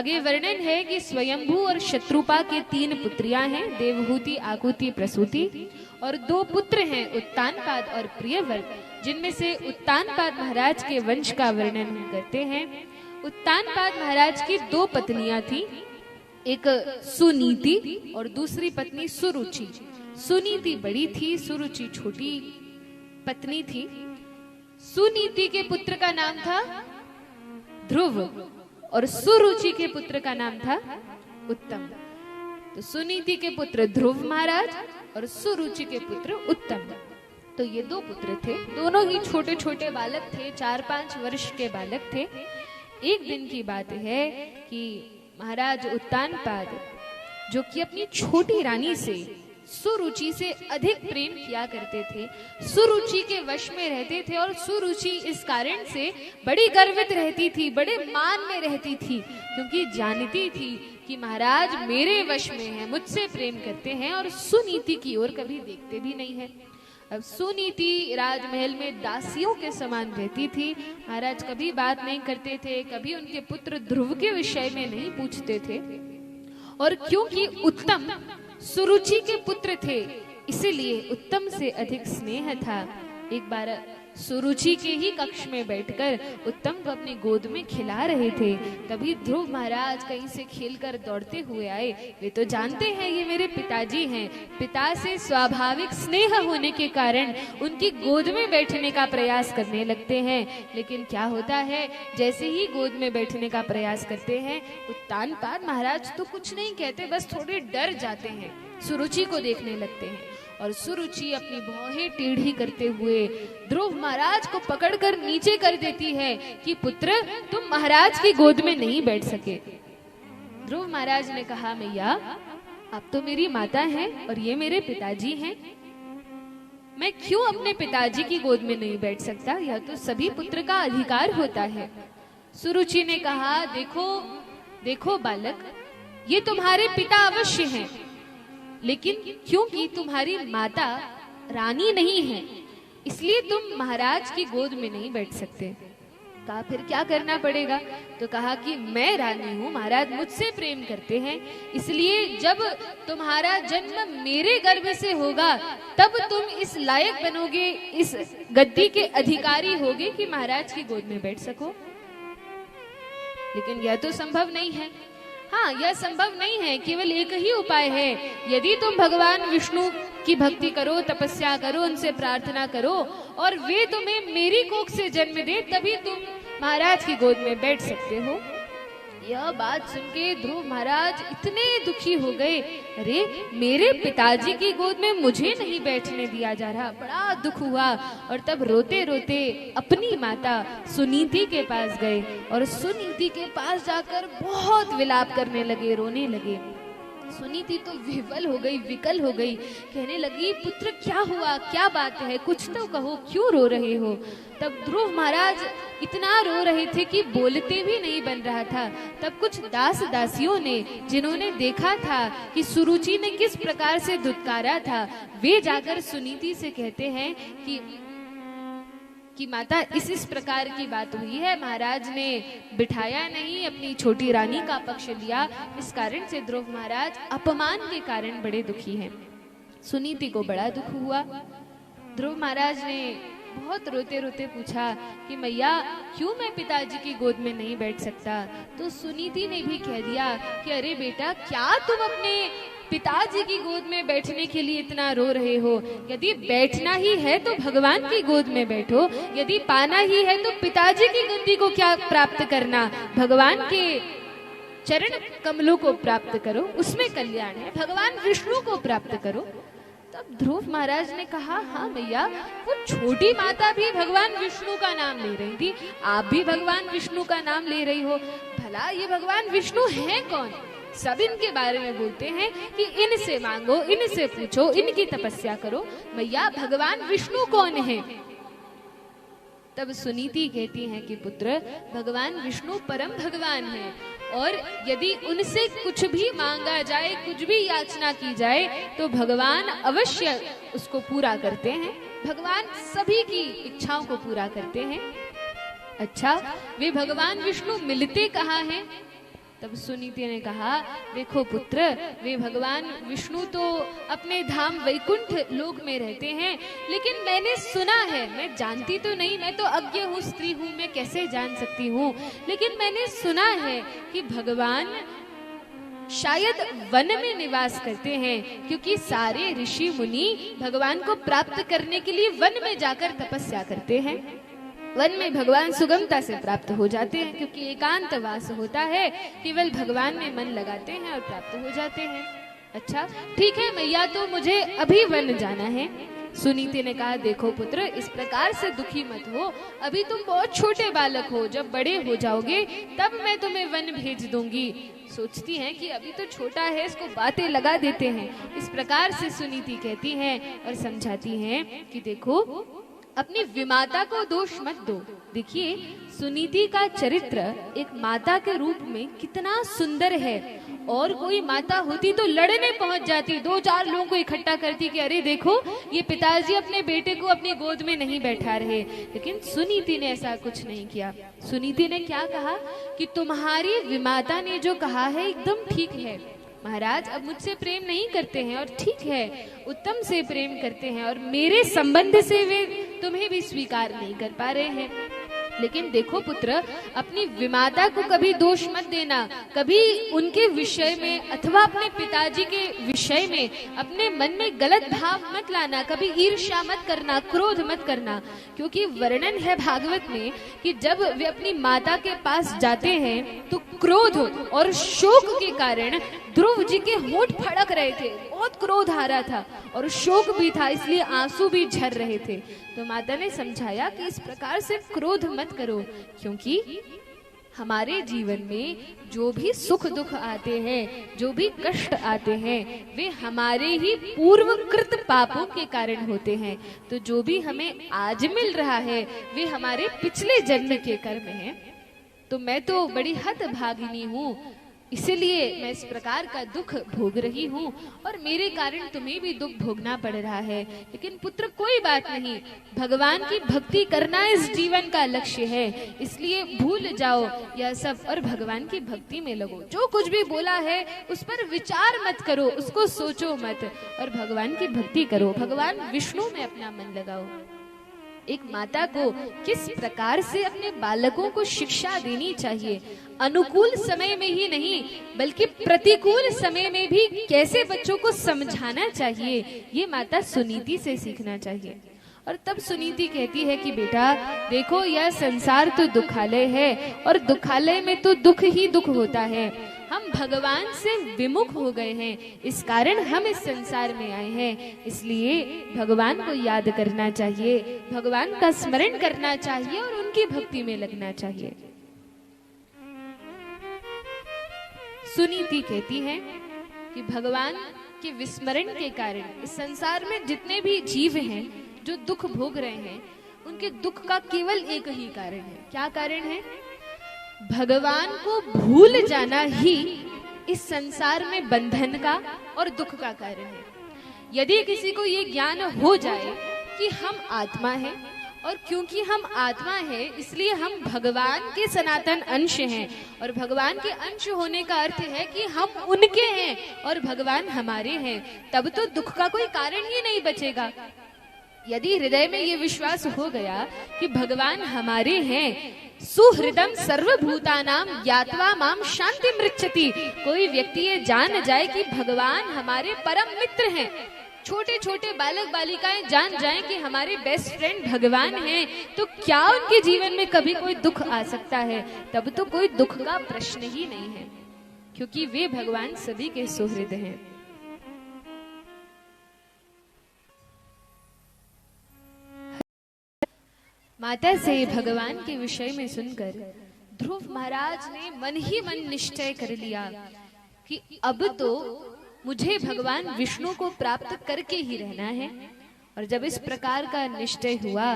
आगे वर्णन है कि स्वयंभू और शत्रुपा के 3 पुत्रियां हैं, देवहूति, आकुति, प्रसूति, और 2 पुत्र हैं, उत्तानपाद और प्रियव्रत, जिनमें से उत्तानपाद महाराज के वंश का वर्णन करते हैं। उत्तानपाद महाराज की 2 पत्नियां थी, एक सुनीति और दूसरी पत्नी सुरुचि। सुनीति बड़ी थी, सुरुचि छोटी पत्नी थी। सुनीति के पुत्र का नाम था ध्रुव और सुरुचि के पुत्र का नाम था उत्तम। तो सुनीति के पुत्र ध्रुव महाराज और सुरुचि के पुत्र उत्तम। तो ये 2 पुत्र थे, दोनों ही छोटे छोटे बालक थे, 4-5 वर्ष के बालक थे। एक दिन की बात है कि महाराज उत्तानपाद, जो कि अपनी छोटी रानी से, सुरुचि से अधिक प्रेम किया करते थे, सुरुचि के वश में रहते थे, और सुरुचि इस कारण से बड़ी गर्वित रहती थी, बड़े मान में रहती थी, क्योंकि जानती थी कि महाराज मेरे वश में है, मुझसे प्रेम करते हैं और सुनीति की ओर कभी देखते भी नहीं है। अब सुनीति राजमहल में दासियों के समान रहती थी, महाराज कभी बात नहीं करते थे, कभी उनके पुत्र ध्रुव के विषय में नहीं पूछते थे। और क्योंकि उत्तम सुरुचि के पुत्र थे, इसीलिए उत्तम से अधिक स्नेह था। एक बार सुरुचि के ही कक्ष में बैठकर उत्तम को अपनी गोद में खिला रहे थे, तभी ध्रुव महाराज कहीं से खेलकर दौड़ते हुए आए। वे तो जानते हैं ये मेरे पिताजी हैं, पिता से स्वाभाविक स्नेह होने के कारण उनकी गोद में बैठने का प्रयास करने लगते हैं। लेकिन क्या होता है, जैसे ही गोद में बैठने का प्रयास करते हैं, उत्तानपाद महाराज तो कुछ नहीं कहते, बस थोड़े डर जाते हैं, सुरुचि को देखने लगते हैं, और सुरुचि अपनी भौहें टेढ़ी करते हुए ध्रुव महाराज को पकड़कर नीचे कर देती है कि पुत्र तुम महाराज की गोद में नहीं बैठ सके। ध्रुव महाराज ने कहा, मैया आप तो मेरी माता हैं और ये मेरे पिताजी हैं, मैं क्यों अपने पिताजी की गोद में नहीं बैठ सकता, यह तो सभी पुत्र का अधिकार होता है। सुरुचि ने कहा, देखो देखो बालक, ये तुम्हारे पिता अवश्य हैं, लेकिन क्योंकि तुम्हारी माता रानी नहीं है, इसलिए तुम महाराज की गोद में नहीं बैठ सकते। कहा फिर क्या करना पड़ेगा? तो कहा कि मैं रानी हूँ, महाराज मुझसे प्रेम करते हैं, इसलिए जब तुम्हारा जन्म मेरे गर्भ से होगा तब तुम इस लायक बनोगे, इस गद्दी के अधिकारी होगे कि महाराज की गोद में बैठ सको। लेकिन यह तो संभव नहीं है। हाँ, यह संभव नहीं है, केवल एक ही उपाय है, यदि तुम भगवान विष्णु की भक्ति करो, तपस्या करो, उनसे प्रार्थना करो और वे तुम्हें मेरी कोख से जन्म दे, तभी तुम महाराज की गोद में बैठ सकते हो। यह बात सुन के ध्रुव महाराज इतने दुखी हो गए, अरे मेरे पिताजी की गोद में मुझे नहीं बैठने दिया जा रहा, बड़ा दुख हुआ। और तब रोते रोते अपनी माता सुनीति के पास गए और सुनीति के पास जाकर बहुत विलाप करने लगे, रोने लगे। सुनीति तो विवल हो गई, विकल हो गई, कहने लगी, पुत्र क्या हुआ, क्या बात है, कुछ तो कहो, क्यों रो रहे हो? तब ध्रुव महाराज इतना रो रहे थे कि बोलते भी नहीं बन रहा था। तब कुछ दास दासियों ने, जिन्होंने देखा था कि सुरुचि ने किस प्रकार से धुतकारा था, वे जाकर सुनीति से कहते हैं कि माता इस प्रकार की बात हुई है, महाराज ने बिठाया नहीं, अपनी छोटी रानी का पक्ष लिया, इस कारण से ध्रुव महाराज अपमान के कारण बड़े दुखी हैं। सुनीति को बड़ा दुख हुआ। ध्रुव महाराज ने बहुत रोते रोते पूछा कि मैया क्यों मैं पिताजी की गोद में नहीं बैठ सकता? तो सुनीति ने भी कह दिया कि अरे बेटा, क्या तुम अपने पिताजी की गोद में बैठने के लिए इतना रो रहे हो? यदि बैठना ही है तो भगवान की गोद में बैठो, यदि पाना ही है तो पिताजी की गद्दी को क्या प्राप्त करना, भगवान के चरण कमलों को प्राप्त करो, उसमें कल्याण है, भगवान विष्णु को प्राप्त करो। तब ध्रुव महाराज ने कहा, हाँ मैया, वो छोटी माता भी भगवान विष्णु का नाम ले रही थी, आप भी भगवान विष्णु का नाम ले रही हो, भला ये भगवान विष्णु हैं कौन? सब इनके बारे में बोलते हैं कि इनसे मांगो, इनसे पूछो, इनकी तपस्या करो, मैया भगवान विष्णु कौन है? तब सुनीति कहती हैं कि पुत्र, भगवान विष्णु परम भगवान हैं, और यदि उनसे कुछ भी मांगा जाए, कुछ भी याचना की जाए, तो भगवान अवश्य उसको पूरा करते हैं। भगवान सभी की इच्छाओं को पूरा करते हैं। अच्छा, वे भगवान विष्णु मिलते कहाँ हैं? तब सुनीति ने कहा, देखो पुत्र, वे भगवान विष्णु तो अपने धाम वैकुंठ लोक में रहते हैं, लेकिन मैंने सुना है, मैं जानती तो नहीं, मैं तो अज्ञ हूँ, स्त्री हूँ, मैं कैसे जान सकती हूँ, लेकिन मैंने सुना है कि भगवान शायद वन में निवास करते हैं, क्योंकि सारे ऋषि मुनि भगवान को प्राप्त करने के लिए वन में जाकर तपस्या करते हैं। वन में भगवान सुगमता से प्राप्त हो जाते हैं, क्योंकि एकांत वास होता है, केवल भगवान में मन लगाते हैं और प्राप्त हो जाते हैं। अच्छा ठीक है मैया, तो मुझे अभी वन जाना है। सुनीति ने कहा, देखो पुत्र, इस प्रकार से दुखी मत हो, अभी तुम बहुत छोटे बालक हो, जब बड़े हो जाओगे तब मैं तुम्हें वन भेज दूंगी। सोचती हैं कि अभी तो छोटा है, इसको बातें लगा देते हैं। इस प्रकार से सुनीति कहती हैं और समझाती हैं कि देखो, अपनी विमाता को दोष मत दो। देखिए, सुनीति का चरित्र एक माता के रूप में कितना सुंदर है, और कोई माता होती तो लड़ने पहुंच जाती, 2-4 लोगों को इकट्ठा करती कि अरे देखो, ये पिताजी अपने बेटे को अपनी गोद में नहीं बैठा रहे। लेकिन सुनीति ने ऐसा कुछ नहीं किया। सुनीति ने क्या कहा कि तुम्हारी विमाता ने जो कहा है एकदम ठीक है महाराज, अब मुझसे प्रेम नहीं करते हैं, और ठीक है, उत्तम से प्रेम करते हैं, और मेरे संबंध से वे तुम्हें भी स्वीकार नहीं कर पा रहे हैं। लेकिन देखो पुत्र, अपनी विमाता को कभी दोष मत देना, कभी उनके विषय में अथवा अपने पिताजी के विषय में अपने मन में गलत भाव मत लाना, कभी ईर्ष्या मत करना, क्रोध मत करना, क्योंकि वर्णन है भागवत में कि जब वे अपनी माता के पास जाते हैं तो क्रोध और शोक के कारण ध्रुव जी के होंठ फड़क रहे थे, बहुत क्रोध आ रहा था और शोक भी था, इसलिए आंसू भी झर रहे थे। तो माता ने समझाया कि इस प्रकार से क्रोध मत करो, क्योंकि हमारे जीवन में जो भी सुख दुख आते हैं, जो भी कष्ट आते हैं, वे हमारे ही पूर्वकृत पापों के कारण होते हैं। तो जो भी हमें आज मिल रहा है वे हमारे पिछले जन्म के कर्म हैं। तो मैं तो बड़ी हतभागिनी हूँ, इसलिए मैं इस प्रकार का दुख भोग रही हूँ, और मेरे कारण तुम्हें भी दुख भोगना पड़ रहा है। लेकिन पुत्र कोई बात नहीं, भगवान की भक्ति करना इस जीवन का लक्ष्य है, इसलिए भूल जाओ यह सब और भगवान की भक्ति में लगो। जो कुछ भी बोला है उस पर विचार मत करो, उसको सोचो मत, और भगवान की भक्ति करो, भगवान विष्णु में अपना मन लगाओ। एक माता को किस प्रकार से अपने बालकों को शिक्षा देनी चाहिए, अनुकूल समय में ही नहीं बल्कि प्रतिकूल समय में भी कैसे बच्चों को समझाना चाहिए, ये माता सुनीति से सीखना चाहिए। और तब सुनीति कहती है कि बेटा देखो, यह संसार तो दुखालय है, और दुखालय में तो दुख ही दुख होता है। हम भगवान से विमुख हो गए हैं, इस कारण हम इस संसार में आए हैं, इसलिए भगवान को याद करना चाहिए, भगवान का स्मरण करना चाहिए और उनकी भक्ति में लगना चाहिए। सुनीति कहती है कि भगवान के विस्मरण के कारण इस संसार में जितने भी जीव हैं जो दुख भोग रहे हैं, उनके दुख का केवल एक ही कारण है। क्या कारण है? भगवान को भूल जाना ही इस संसार में बंधन का और दुख का कारण है। यदि किसी को ये ज्ञान हो जाए कि हम आत्मा हैं, और क्योंकि हम आत्मा है इसलिए हम भगवान के सनातन अंश हैं, और भगवान के अंश होने का अर्थ है कि हम उनके हैं और भगवान हमारे हैं, तब तो दुख का कोई कारण ही नहीं बचेगा। यदि हृदय में ये विश्वास हो गया कि भगवान हमारे हैं, सुहृदम सर्वभूतानाम यात्वा माम शांति मृच्छति, कोई व्यक्ति ये जान जाए कि भगवान हमारे परम मित्र हैं, छोटे छोटे बालक बालिकाएं जान जाएं कि हमारे बेस्ट फ्रेंड भगवान हैं, तो क्या उनके जीवन में कभी कोई दुख आ सकता है? तब तो कोई दुख का प्रश्न ही नहीं है, क्योंकि वे भगवान सभी के सुहृद हैं। माता से भगवान के विषय में सुनकर ध्रुव महाराज ने मन ही मन निश्चय कर लिया कि अब तो मुझे भगवान विष्णु को प्राप्त करके ही रहना है। और जब इस प्रकार का निश्चय हुआ,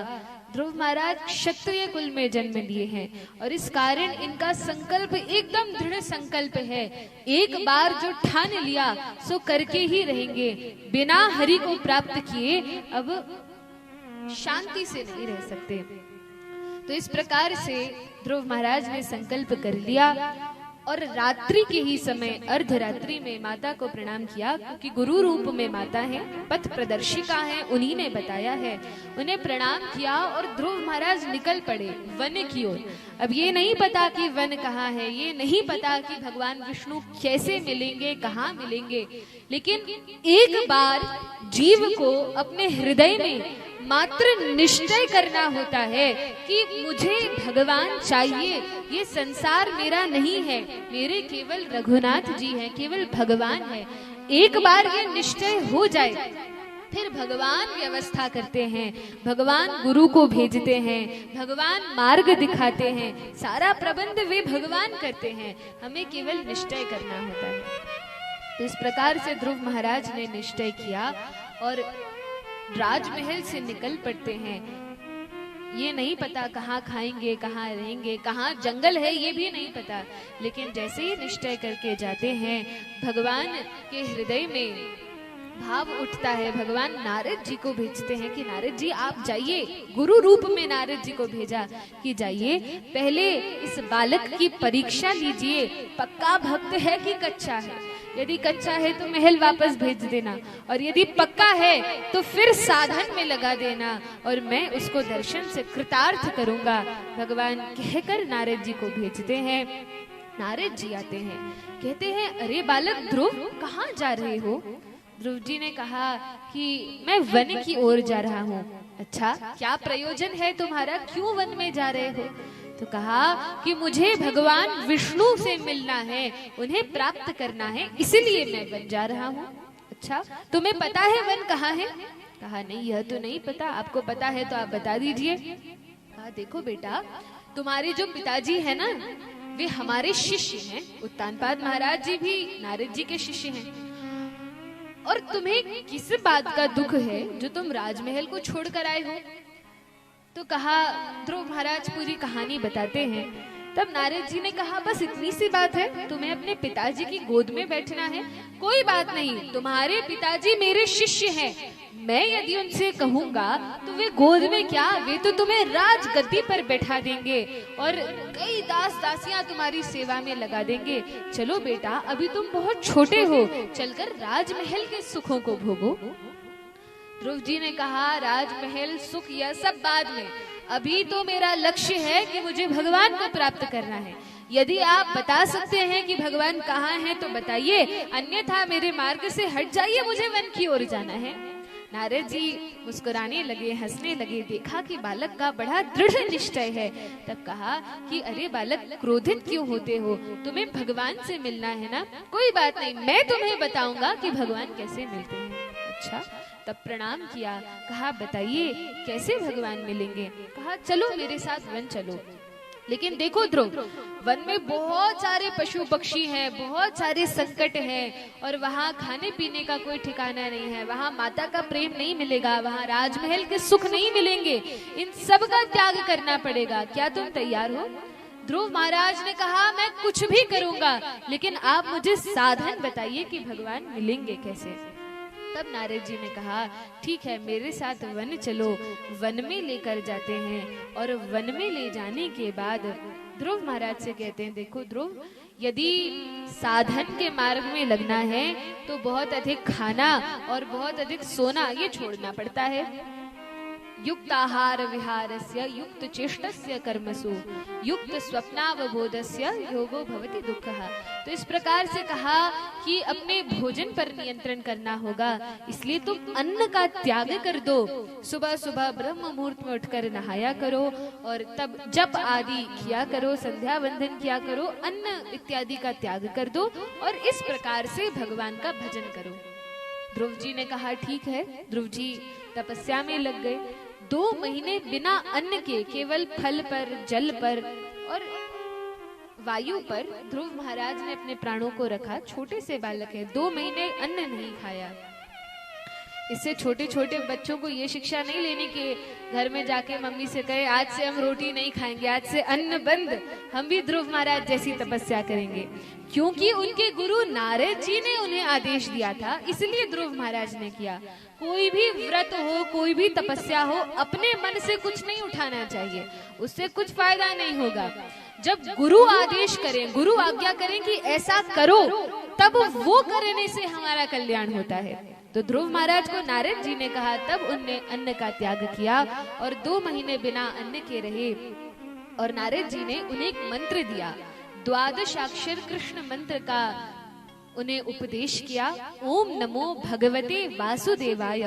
ध्रुव महाराज क्षत्रिय कुल में जन्म लिए हैं, और इस कारण इनका संकल्प एकदम दृढ़ संकल्प है। एक बार जो ठान लिया सो करके ही रहेंगे, बिना हरि को प्राप्त किए अब शांति से नहीं रह सकते। तो इस प्रकार से ध्रुव महाराज ने संकल्प कर लिया, और रात्रि के ही समय अर्धरात्रि में माता को प्रणाम किया, क्योंकि गुरु रूप में माता है, पथ प्रदर्शिका है, उन्हीं ने बताया है। उन्हें प्रणाम किया और ध्रुव महाराज निकल पड़े वन की ओर। अब ये नहीं पता कि वन कहाँ है, ये नहीं पता कि भगवान विष्णु कैसे मिलेंगे, कहाँ मिलेंगे, लेकिन एक बार जीव को अपने हृदय में मात्र निश्चय करना होता है कि मुझे भगवान चाहिए, ये संसार मेरा नहीं है, मेरे केवल रघुनाथ जी हैं, केवल भगवान है। एक बार ये निश्चय हो जाए, फिर भगवान व्यवस्था करते हैं, भगवान गुरु को भेजते हैं, भगवान मार्ग दिखाते हैं, सारा प्रबंध वे भगवान करते हैं, हमें केवल निश्चय करना होता है। तो इस प्रकार से ध्रुव महाराज ने निश्चय किया और राजमहल से निकल पड़ते हैं। ये नहीं पता कहाँ खाएंगे, कहाँ रहेंगे, कहाँ जंगल है, ये भी नहीं पता, लेकिन जैसे ही निश्चय करके जाते हैं, भगवान के हृदय में भाव उठता है। भगवान नारद जी को भेजते हैं कि नारद जी आप जाइए, गुरु रूप में नारद जी को भेजा कि जाइए, पहले इस बालक की परीक्षा लीजिए, पक्का भक्त है कि कच्चा है। यदि कच्चा है तो महल वापस भेज देना, और यदि पक्का है तो फिर साधन में लगा देना, और मैं उसको दर्शन से कृतार्थ करूंगा। भगवान कहकर नारद जी को भेजते हैं। नारद जी आते हैं, कहते हैं अरे बालक ध्रुव, कहाँ जा रहे हो? ध्रुव जी ने कहा कि मैं वन की ओर जा रहा हूँ। अच्छा, क्या प्रयोजन है तुम्हारा, क्यों वन में जा रहे हो? तो कहा कि मुझे भगवान विष्णु से मिलना है, उन्हें प्राप्त करना है, इसलिए मैं वन जा रहा हूँ। अच्छा, तुम्हें पता है वन कहाँ है? कहा नहीं, यह तो नहीं पता, आपको पता है तो आप बता दीजिए। कहा देखो बेटा, तुम्हारे जो पिताजी है ना, वे हमारे शिष्य हैं, उत्तानपाद महाराज जी भी नारद जी के शिष्य हैं, और तुम्हें किस बात का दुख है जो तुम राजमहल को छोड़कर आए हो? तो कहा, ध्रुव महाराज पूरी कहानी बताते हैं। तब नारद जी ने कहा बस इतनी सी बात है, तुम्हें अपने पिताजी की गोद में बैठना है। कोई बात नहीं, तुम्हारे पिताजी मेरे शिष्य हैं, मैं यदि उनसे कहूंगा तो वे गोद में क्या, वे तो तुम्हें राजगद्दी पर बैठा देंगे और कई दास दासियां तुम्हारी सेवा में लगा देंगे। चलो बेटा, अभी तुम बहुत छोटे हो, चलकर राजमहल के सुखों को भोगो। ध्रुव जी ने कहा राजमहल सुख यह सब बाद में, अभी तो मेरा लक्ष्य है कि मुझे भगवान को प्राप्त करना है। यदि आप बता सकते हैं कि भगवान कहाँ हैं तो बताइए, अन्यथा मेरे मार्ग से हट जाइए, मुझे वन की ओर जाना है। नारद जी मुस्कुराने लगे, हंसने लगे, देखा कि बालक का बड़ा दृढ़ निश्चय है। तब कहा कि अरे बालक, क्रोधित क्यों होते हो, तुम्हें भगवान से मिलना है ना, कोई बात नहीं, मैं तुम्हें बताऊंगा कि भगवान कैसे मिलते हैं। अच्छा, तब प्रणाम किया, कहा बताइए कैसे भगवान मिलेंगे? कहा चलो मेरे साथ वन चलो, लेकिन देखो ध्रुव, वन में बहुत सारे पशु पक्षी हैं, बहुत सारे संकट हैं, और वहाँ खाने पीने का कोई ठिकाना नहीं है, वहाँ माता का प्रेम नहीं मिलेगा, वहाँ राजमहल के सुख नहीं मिलेंगे, इन सब का त्याग करना पड़ेगा, क्या तुम तैयार हो? ध्रुव महाराज ने कहा मैं कुछ भी करूंगा, लेकिन आप मुझे साधन बताइए कि भगवान मिलेंगे कैसे। तब नारद जी ने कहा ठीक है, मेरे साथ वन चलो। वन में लेकर जाते हैं, और वन में ले जाने के बाद ध्रुव महाराज से कहते हैं देखो ध्रुव, यदि साधन के मार्ग में लगना है तो बहुत अधिक खाना और बहुत अधिक सोना ये छोड़ना पड़ता है। युक्त आहार विहारस्य युक्त चेष्टस्य कर्मसु युक्त स्वप्नावबोधस्य योगो भवति दुःखः। तो इस प्रकार से कहा कि अपने भोजन पर नियंत्रण करना होगा, इसलिए तुम अन्न का त्याग कर दो। सुबह सुबह ब्रह्म मुहूर्त में उठकर नहाया करो, और तब जप आदि किया करो, संध्या वंदन किया करो, अन्न इत्यादि का त्याग कर दो, और इस प्रकार से भगवान का भजन करो। ध्रुव जी ने कहा ठीक है। ध्रुव जी तपस्या में लग गए। 2 महीने बिना अन्न के, केवल फल पर, जल पर और वायु पर ध्रुव महाराज ने अपने प्राणों को रखा। छोटे से बालक है, 2 महीने अन्न नहीं खाया। इससे छोटे छोटे बच्चों को ये शिक्षा नहीं लेनी कि घर में जाके मम्मी से कहे आज से हम रोटी नहीं खाएंगे, आज से अन्न बंद, हम भी ध्रुव महाराज जैसी तपस्या करेंगे। क्योंकि उनके गुरु नारद जी ने उन्हें आदेश दिया था, इसलिए ध्रुव महाराज ने किया। कोई भी व्रत हो, कोई भी तपस्या हो, अपने मन से कुछ नहीं उठाना चाहिए, उससे कुछ फायदा नहीं होगा। जब गुरु आदेश करें, गुरु आज्ञा करें कि ऐसा करो, तब वो करने से हमारा कल्याण होता है। तो ध्रुव महाराज को नारद जी ने कहा, तब उनने अन्न का त्याग किया और 2 महीने बिना अन्न के रहे। और नारद जी ने उन्हें एक मंत्र दिया, 12 अक्षर कृष्ण मंत्र का उन्हें उपदेश किया। ओम नमो भगवते वासुदेवाय,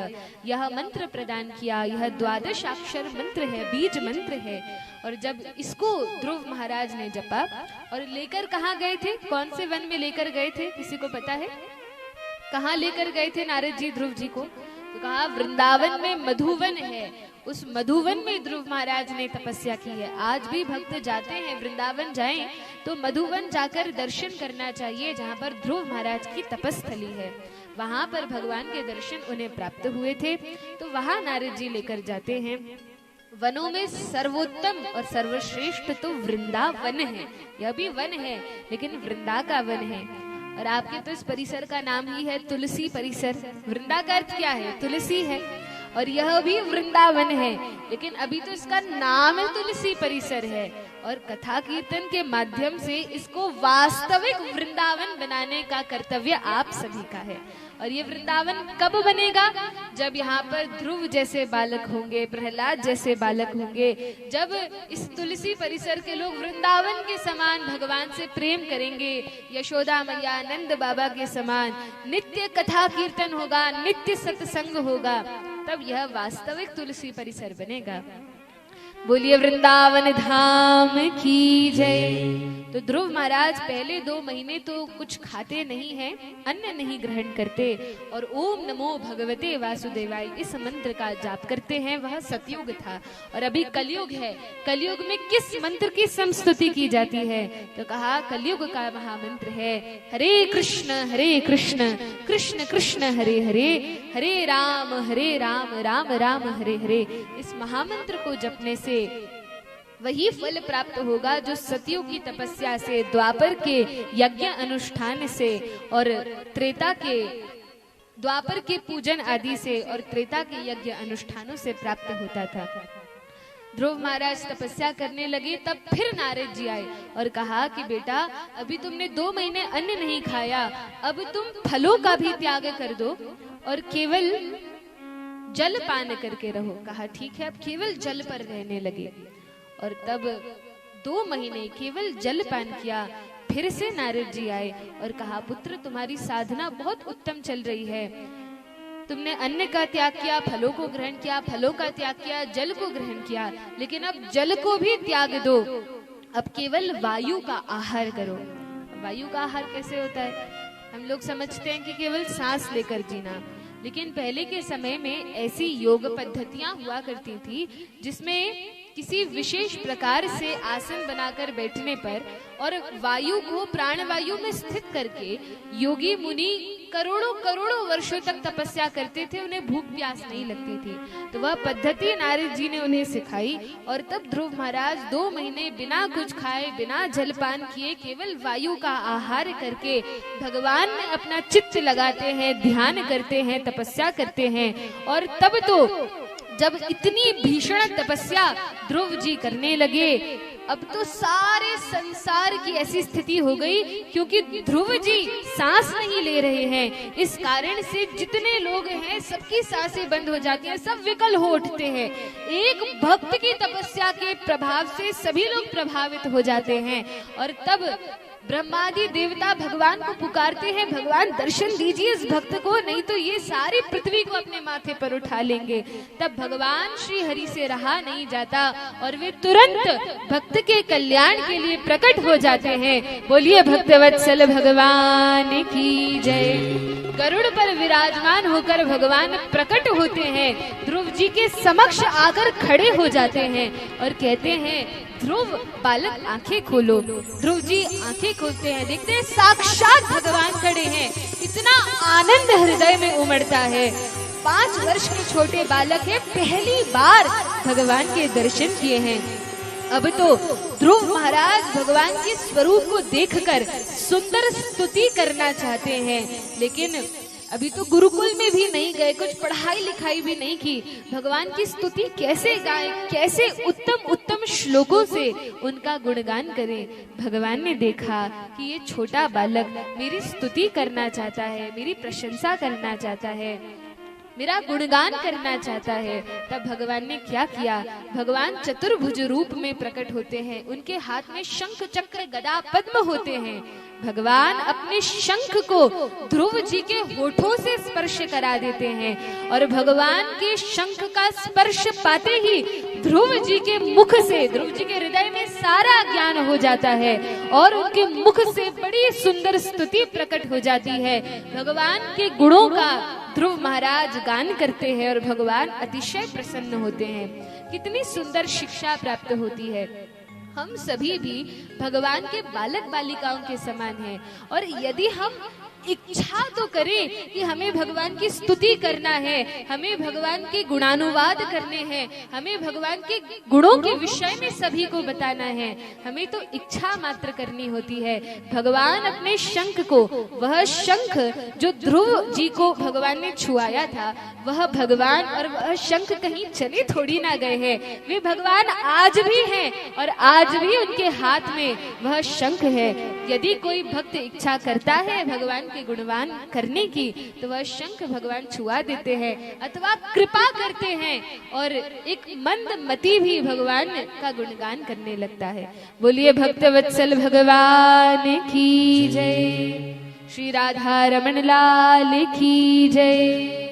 यह मंत्र प्रदान किया। यह 12 अक्षर मंत्र है, बीज मंत्र है। और जब इसको ध्रुव महाराज ने जपा और लेकर कहाँ गए थे, कौन से वन में लेकर गए थे, किसी को पता है? कहाँ लेकर गए थे नारद जी ध्रुव जी को? तो कहा वृंदावन में मधुवन है, उस मधुवन में ध्रुव महाराज ने तपस्या की है। आज भी भक्त जाते हैं, वृंदावन जाएं तो मधुवन जाकर दर्शन करना चाहिए, जहाँ पर ध्रुव महाराज की तपस्थली है। वहां पर भगवान के दर्शन उन्हें प्राप्त हुए थे, तो वहां नारद जी लेकर जाते हैं। वनों में सर्वोत्तम और सर्वश्रेष्ठ तो वृंदावन है। यह भी वन है, लेकिन वृंदा का वन है। और आपके तो इस परिसर का नाम ही है तुलसी परिसर। वृंदा का अर्थ क्या है? तुलसी है। और यह भी वृंदावन है, लेकिन अभी तो इसका नाम तुलसी परिसर है। और कथा कीर्तन के माध्यम से इसको वास्तविक वृंदावन बनाने का कर्तव्य आप सभी का है। और ये वृंदावन कब बनेगा? जब यहाँ पर ध्रुव जैसे बालक होंगे, प्रहलाद जैसे बालक होंगे, जब इस तुलसी परिसर के लोग वृंदावन के समान भगवान से प्रेम करेंगे, यशोदा मैया, नंद बाबा के समान नित्य कथा कीर्तन होगा, नित्य सत्संग होगा, तब यह वास्तविक तुलसी परिसर बनेगा। बोलिए वृंदावन धाम की जय। तो ध्रुव महाराज पहले 2 महीने तो कुछ खाते नहीं हैं, अन्न नहीं ग्रहण करते और ओम नमो भगवते वासुदेवाय इस मंत्र का जाप करते हैं। वह सतयुग था और अभी कलयुग है। कलयुग में किस मंत्र की संस्तुति की जाती है? तो कहा कलयुग का महामंत्र है हरे कृष्ण कृष्ण कृष्ण हरे हरे, हरे राम राम राम हरे हरे। इस महामंत्र को जपने से वही फल प्राप्त होगा जो सतयुग की तपस्या से, द्वापर के यज्ञ अनुष्ठान से और त्रेता के द्वापर के पूजन आदि से और त्रेता के यज्ञ अनुष्ठानों से प्राप्त होता था। ध्रुव महाराज तपस्या करने लगे, तब फिर नारद जी आए और कहा कि बेटा अभी तुमने 2 महीने अन्न नहीं खाया, अब तुम फलों का भी त्याग कर दो और केवल जल पान करके रहो। कहा ठीक है, अब केवल जल पर रहने लगे और तब 2 महीने केवल जल पान किया। फिर से नारद जी आए और कहा पुत्र तुम्हारी साधना बहुत उत्तम चल रही है, तुमने अन्न का त्याग किया, फलों को ग्रहण किया, फलों का त्याग किया, जल को ग्रहण किया, लेकिन अब जल को भी त्याग दो, अब केवल वायु का आहार करो। वायु का आहार कैसे होता है? हम लोग समझते हैं कि केवल सांस लेकर जीना, लेकिन पहले के समय में ऐसी योग पद्धतियां हुआ करती थी जिसमें किसी विशेष प्रकार से आसन बनाकर बैठने पर और वायु को प्राणवायु में स्थित करके योगी मुनि करोड़ों करोड़ों वर्षों तक तपस्या करते थे, उन्हें भूख प्यास नहीं लगती थी। तो वह पद्धति नारद जी ने उन्हें सिखाई और तब ध्रुव महाराज 2 महीने बिना कुछ खाए, बिना जलपान किए, केवल वायु का आहार करके भगवान में अपना चित्त लगाते हैं, ध्यान करते हैं, तपस्या करते हैं। और तब तो जब इतनी भीषण तपस्या ध्रुव जी करने लगे, अब तो सारे संसार की ऐसी स्थिति हो गई, क्योंकि ध्रुव जी सांस नहीं ले रहे हैं, इस कारण से जितने लोग हैं सबकी सांसें बंद हो जाती हैं, सब विकल हो उठते हैं। एक भक्त की तपस्या के प्रभाव से सभी लोग प्रभावित हो जाते हैं और तब ब्रह्मादि देवता भगवान को पुकारते हैं, भगवान दर्शन दीजिए इस भक्त को, नहीं तो ये सारी पृथ्वी को अपने माथे पर उठा लेंगे। तब भगवान श्री हरि से रहा नहीं जाता और वे तुरंत भक्त के कल्याण के लिए प्रकट हो जाते हैं। बोलिए भक्तवत्सल भगवान की जय। गरुड़ पर विराजमान होकर भगवान प्रकट होते हैं, ध्रुव जी के समक्ष आकर खड़े हो जाते हैं और कहते हैं ध्रुव बालक आंखें खोलो। ध्रुव जी आंखें खोलते हैं, देखते हैं साक्षात भगवान खड़े हैं। इतना आनंद हृदय में उमड़ता है। 5 वर्ष के छोटे बालक है, पहली बार भगवान के दर्शन किए हैं। अब तो ध्रुव महाराज भगवान के स्वरूप को देखकर सुंदर स्तुति करना चाहते हैं, लेकिन अभी तो गुरुकुल में भी नहीं गए, कुछ पढ़ाई लिखाई भी नहीं की, भगवान की स्तुति कैसे गाएं, कैसे उत्तम उत्तम श्लोकों से उनका गुणगान करें। भगवान ने देखा कि ये छोटा बालक मेरी स्तुति करना चाहता है, मेरी प्रशंसा करना चाहता है, मेरा गुणगान करना चाहता है। तब भगवान ने क्या किया, भगवान चतुर्भुज रूप में प्रकट होते हैं, उनके हाथ में शंख चक्र गदा पद्म होते हैं। भगवान अपने शंख को ध्रुव जी के होठों से स्पर्श करा देते हैं और भगवान के शंख का स्पर्श पाते ही ध्रुव जी के मुख से, ध्रुव जी के हृदय में सारा ज्ञान हो जाता है और उनके मुख से बड़ी सुंदर स्तुति प्रकट हो जाती है। भगवान के गुणों का ध्रुव महाराज गान करते हैं और भगवान अतिशय प्रसन्न होते हैं। कितनी सुंदर शिक्षा प्राप्त होती है। हम सभी भी भगवान के बालक बालिकाओं के समान हैं और यदि हम इच्छा तो करें कि हमें भगवान की स्तुति करना है, हमें भगवान के गुणानुवाद करने हैं, हमें भगवान के गुणों के विषय में सभी को बताना है, हमें तो इच्छा मात्र करनी होती है। भगवान अपने शंख को, वह शंख जो ध्रुव जी को भगवान ने छुआया था, वह भगवान और वह शंख कहीं चले थोड़ी ना गए हैं, वे भगवान आज भी हैं और आज भी उनके हाथ में वह शंख है। यदि कोई भक्त इच्छा करता है भगवान के गुणगान करने की तो वह शंख भगवान छुआ देते हैं अथवा कृपा करते हैं और एक मंदमती भी भगवान का गुणगान करने लगता है। बोलिए भक्तवत्सल भगवान की जय, श्री राधा रमण लाल की जय।